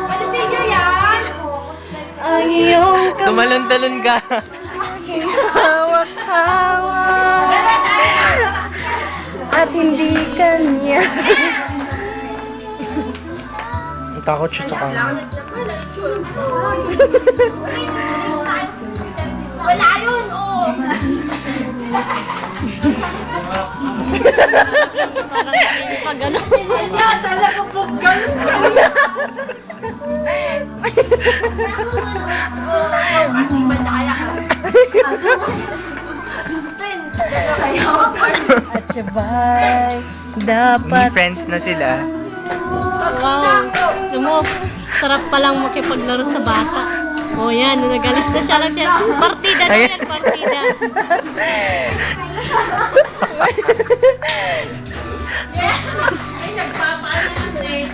Ano video yan? Ang iyong Tumalon-talon ka. hawak-hawak at hindi kanya. Ang takot siya sa kanya. Wala yun, oh. Parang pag ano. Wala talaga po ganun. Kasi madaya ka. Sayaw ka. At sabay, Hindi dapat. friends na sila. Wow. Alam mo, sarap palang makipaglaro sa bata. Oh, yan. Nagalis na siya lang dyan. Partida na yan, partida. Ay, nagpapaalam eh.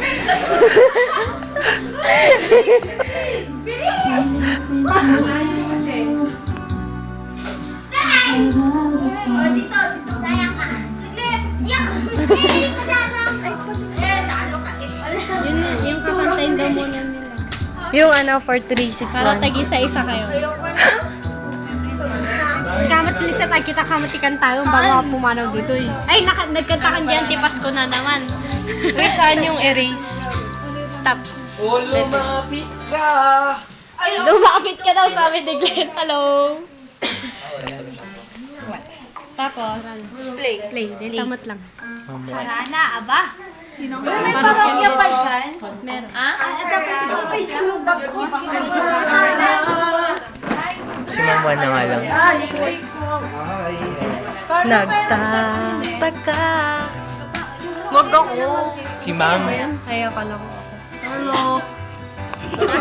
Oh, dito. Kaya ka. Saglit. Yak. Eh, talo ka. Yun, yung kakantayin daw muna nila. Yung ano, 4361. Para tag-isa-isa kayo. Kamat lisa tayo kita kamatikan tayo bago pumanaw dito eh. Ay, nagkantakan dyan, tipas ko na naman. Uy, saan yung erase? Stop. Oh, lumapit ka. Lumapit ka daw, sabi ni Glenn. Hello. Tapos, play. Then, tamot lang. Harana, aba. Sino ba? Parang yan pa dyan? Meron. Ah? Ay, sinugap ko. Si Mama na nga lang. Nagtataka. Wag ako. Si Ma'am. Kaya ka lang ako. Hello.